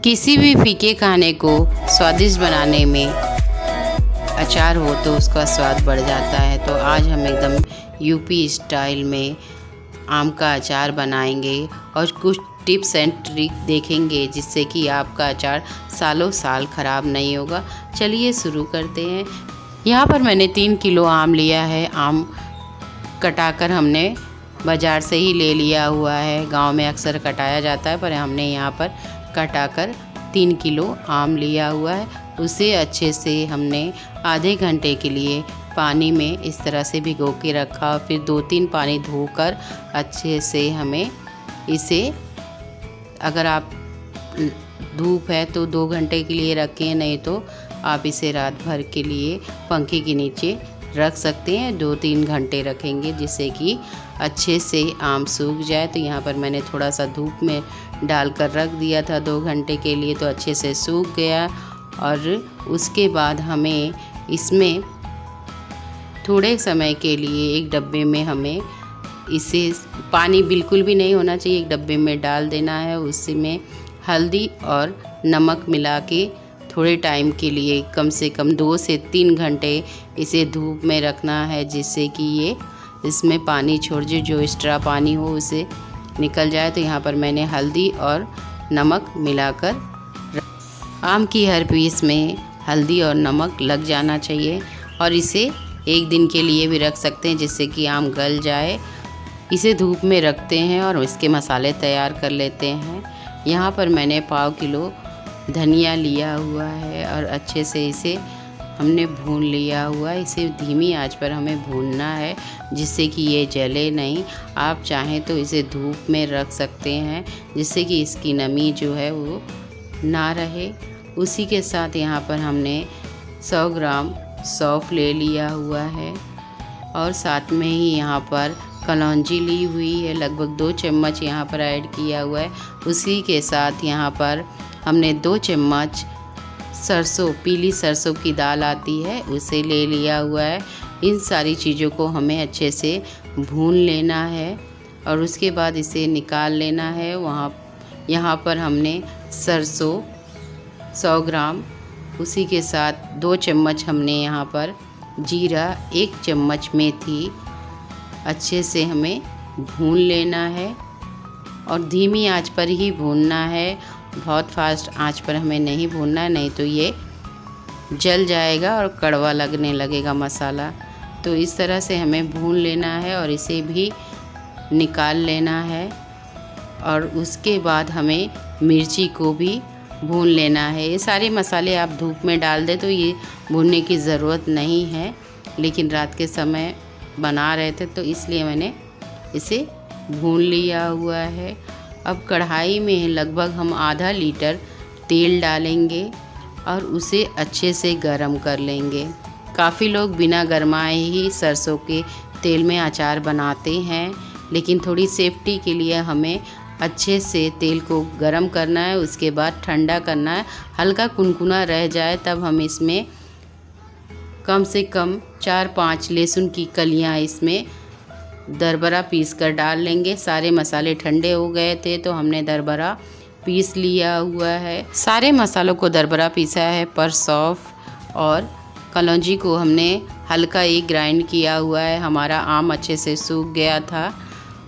किसी भी फीके खाने को स्वादिष्ट बनाने में अचार हो तो उसका स्वाद बढ़ जाता है। तो आज हम एकदम यूपी स्टाइल में आम का अचार बनाएंगे और कुछ टिप्स एंड ट्रिक देखेंगे जिससे कि आपका अचार सालों साल ख़राब नहीं होगा। चलिए शुरू करते हैं। यहाँ पर मैंने 3 किलो आम लिया है। आम कटाकर हमने बाज़ार से ही ले लिया हुआ है। गांव में अक्सर कटाया जाता है पर हमने यहाँ पर कटाकर 3 किलो आम लिया हुआ है। उसे अच्छे से हमने आधे घंटे के लिए पानी में इस तरह से भिगो के रखा। फिर 2-3 पानी धोकर अच्छे से हमें इसे, अगर आप धूप है तो 2 घंटे के लिए रखें, नहीं तो आप इसे रात भर के लिए पंखे के नीचे रख सकते हैं। 2-3 घंटे रखेंगे जिससे कि अच्छे से आम सूख जाए। तो यहाँ पर मैंने थोड़ा सा धूप में डालकर रख दिया था 2 घंटे के लिए, तो अच्छे से सूख गया। और उसके बाद हमें इसमें थोड़े समय के लिए एक डब्बे में हमें इसे, पानी बिल्कुल भी नहीं होना चाहिए, एक डब्बे में डाल देना है। उसी में हल्दी और नमक मिला के थोड़े टाइम के लिए, कम से कम 2 से 3 घंटे इसे धूप में रखना है जिससे कि ये इसमें पानी छोड़ दे, जो एक्स्ट्रा पानी हो उसे निकल जाए। तो यहाँ पर मैंने हल्दी और नमक मिलाकर, आम की हर पीस में हल्दी और नमक लग जाना चाहिए। और इसे 1 दिन के लिए भी रख सकते हैं जिससे कि आम गल जाए। इसे धूप में रखते हैं और इसके मसाले तैयार कर लेते हैं। यहाँ पर मैंने 1/4 किलो धनिया लिया हुआ है और अच्छे से इसे हमने भून लिया हुआ है। इसे धीमी आंच पर हमें भूनना है जिससे कि ये जले नहीं। आप चाहें तो इसे धूप में रख सकते हैं जिससे कि इसकी नमी जो है वो ना रहे। उसी के साथ यहाँ पर हमने 100 ग्राम सौंफ ले लिया हुआ है और साथ में ही यहाँ पर कलौंजी ली हुई है, लगभग 2 चम्मच यहाँ पर ऐड किया हुआ है। उसी के साथ यहाँ पर हमने 2 चम्मच सरसों, पीली सरसों की दाल आती है, उसे ले लिया हुआ है। इन सारी चीज़ों को हमें अच्छे से भून लेना है और उसके बाद इसे निकाल लेना है। यहाँ पर हमने सरसों 100 ग्राम, उसी के साथ 2 चम्मच हमने यहाँ पर जीरा, 1 चम्मच मेथी, अच्छे से हमें भून लेना है और धीमी आंच पर ही भूनना है। बहुत फास्ट आंच पर हमें नहीं भूनना है, नहीं तो ये जल जाएगा और कड़वा लगने लगेगा मसाला। तो इस तरह से हमें भून लेना है और इसे भी निकाल लेना है। और उसके बाद हमें मिर्ची को भी भून लेना है। ये सारे मसाले आप धूप में डाल दें तो ये भूनने की ज़रूरत नहीं है, लेकिन रात के समय बना रहे थे तो इसलिए मैंने इसे भून लिया हुआ है। अब कढ़ाई में लगभग हम आधा लीटर तेल डालेंगे और उसे अच्छे से गरम कर लेंगे। काफ़ी लोग बिना गरमाए ही सरसों के तेल में अचार बनाते हैं, लेकिन थोड़ी सेफ्टी के लिए हमें अच्छे से तेल को गरम करना है, उसके बाद ठंडा करना है। हल्का कुनकुना रह जाए तब हम इसमें कम से कम 4-5 लहसुन की कलियां इसमें दरबरा पीस कर डाल लेंगे। सारे मसाले ठंडे हो गए थे तो हमने दरबरा पीस लिया हुआ है। सारे मसालों को दरबरा पीसा है, पर सौंफ और कलौंजी को हमने हल्का ही ग्राइंड किया हुआ है। हमारा आम अच्छे से सूख गया था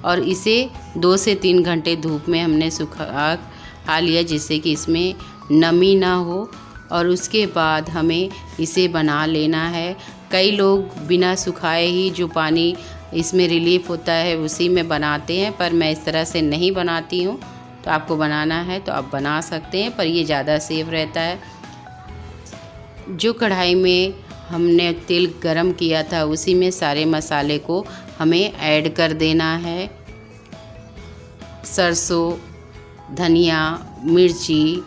और इसे 2 से 3 घंटे धूप में हमने सुखा लिया जिससे कि इसमें नमी ना हो। और उसके बाद हमें इसे बना लेना है। कई लोग बिना सुखाए ही जो पानी इसमें रिलीफ होता है उसी में बनाते हैं, पर मैं इस तरह से नहीं बनाती हूँ। तो आपको बनाना है तो आप बना सकते हैं, पर ये ज़्यादा सेफ रहता है। जो कढ़ाई में हमने तेल गरम किया था उसी में सारे मसाले को हमें ऐड कर देना है। सरसों, धनिया, मिर्ची,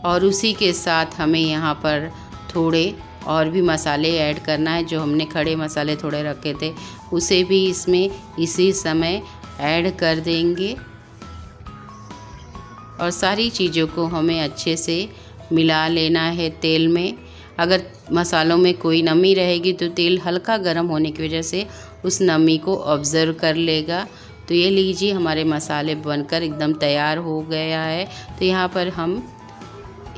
और उसी के साथ हमें यहाँ पर थोड़े और भी मसाले ऐड करना है। जो हमने खड़े मसाले थोड़े रखे थे उसे भी इसमें इसी समय ऐड कर देंगे और सारी चीज़ों को हमें अच्छे से मिला लेना है तेल में। अगर मसालों में कोई नमी रहेगी तो तेल हल्का गर्म होने की वजह से उस नमी को ऑब्ज़र्व कर लेगा। तो ये लीजिए हमारे मसाले बनकर एकदम तैयार हो गया है। तो यहाँ पर हम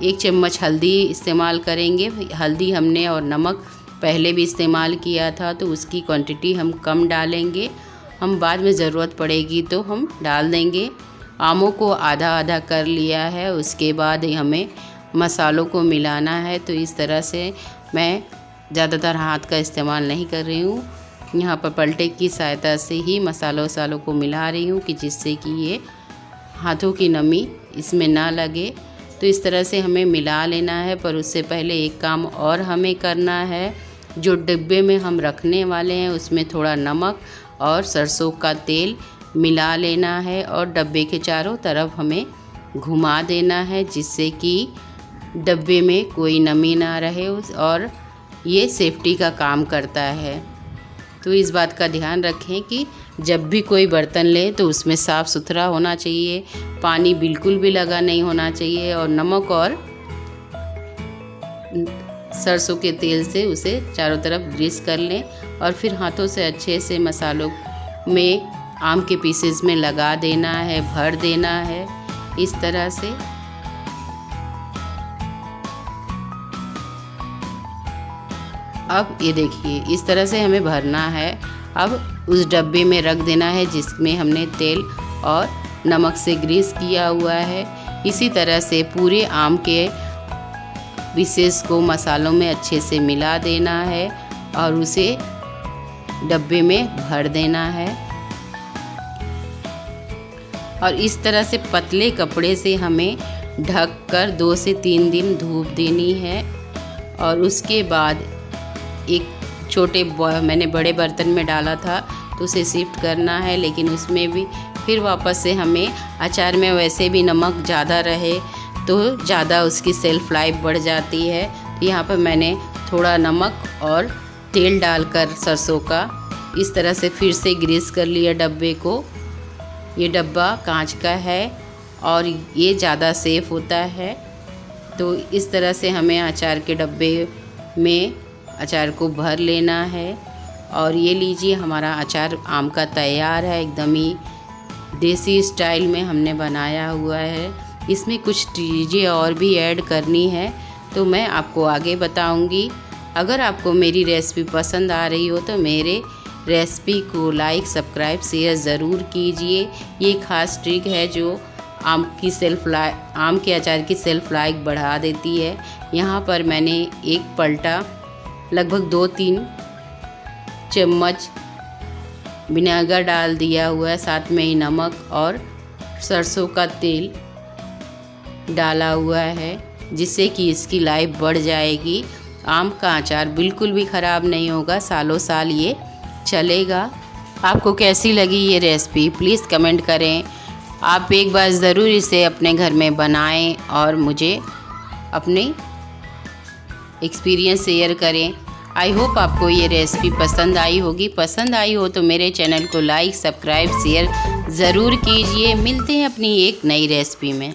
1 चम्मच हल्दी इस्तेमाल करेंगे। हल्दी हमने और नमक पहले भी इस्तेमाल किया था, तो उसकी क्वांटिटी हम कम डालेंगे। हम बाद में ज़रूरत पड़ेगी तो हम डाल देंगे। आमों को आधा आधा कर लिया है, उसके बाद हमें मसालों को मिलाना है। तो इस तरह से मैं ज़्यादातर हाथ का इस्तेमाल नहीं कर रही हूँ, यहाँ पर पलटे की सहायता से ही मसालों को मिला रही हूँ कि जिससे कि ये हाथों की नमी इसमें ना लगे। तो इस तरह से हमें मिला लेना है। पर उससे पहले एक काम और हमें करना है, जो डिब्बे में हम रखने वाले हैं उसमें थोड़ा नमक और सरसों का तेल मिला लेना है और डब्बे के चारों तरफ हमें घुमा देना है, जिससे कि डब्बे में कोई नमी ना रहे और ये सेफ्टी का काम करता है। तो इस बात का ध्यान रखें कि जब भी कोई बर्तन लें तो उसमें साफ़ सुथरा होना चाहिए, पानी बिल्कुल भी लगा नहीं होना चाहिए और नमक और सरसों के तेल से उसे चारों तरफ ग्रीस कर लें और फिर हाथों से अच्छे से मसालों में आम के पीसेस में लगा देना है, भर देना है इस तरह से। अब ये देखिए इस तरह से हमें भरना है। अब उस डब्बे में रख देना है जिसमें हमने तेल और नमक से ग्रीस किया हुआ है। इसी तरह से पूरे आम के पीसेस को मसालों में अच्छे से मिला देना है और उसे डब्बे में भर देना है। और इस तरह से पतले कपड़े से हमें ढककर 2 से 3 दिन धूप देनी है। और उसके बाद एक मैंने बड़े बर्तन में डाला था तो उसे शिफ्ट करना है, लेकिन उसमें भी फिर वापस से हमें, अचार में वैसे भी नमक ज़्यादा रहे तो ज़्यादा उसकी सेल्फ लाइफ बढ़ जाती है। तो यहाँ पर मैंने थोड़ा नमक और तेल डालकर सरसों का इस तरह से फिर से ग्रीस कर लिया डब्बे को। ये डब्बा कांच का है और ये ज़्यादा सेफ होता है। तो इस तरह से हमें अचार के डब्बे में अचार को भर लेना है। और ये लीजिए हमारा अचार आम का तैयार है, एकदम ही देसी स्टाइल में हमने बनाया हुआ है। इसमें कुछ चीज़ें और भी ऐड करनी है तो मैं आपको आगे बताऊंगी। अगर आपको मेरी रेसिपी पसंद आ रही हो तो मेरे रेसिपी को लाइक, सब्सक्राइब, शेयर ज़रूर कीजिए। ये खास ट्रिक है जो आम के अचार की सेल्फ लाइफ बढ़ा देती है। यहाँ पर मैंने एक पलटा लगभग 2-3 चम्मच विनेगर डाल दिया हुआ है, साथ में ही नमक और सरसों का तेल डाला हुआ है, जिससे कि इसकी लाइफ बढ़ जाएगी। आम का अचार बिल्कुल भी ख़राब नहीं होगा, सालों साल ये चलेगा। आपको कैसी लगी ये रेसिपी प्लीज़ कमेंट करें। आप एक बार ज़रूर इसे अपने घर में बनाएं और मुझे अपने एक्सपीरियंस शेयर करें। आई होप आपको ये रेसिपी पसंद आई होगी। पसंद आई हो तो मेरे चैनल को लाइक, सब्सक्राइब, शेयर ज़रूर कीजिए। मिलते हैं अपनी एक नई रेसिपी में।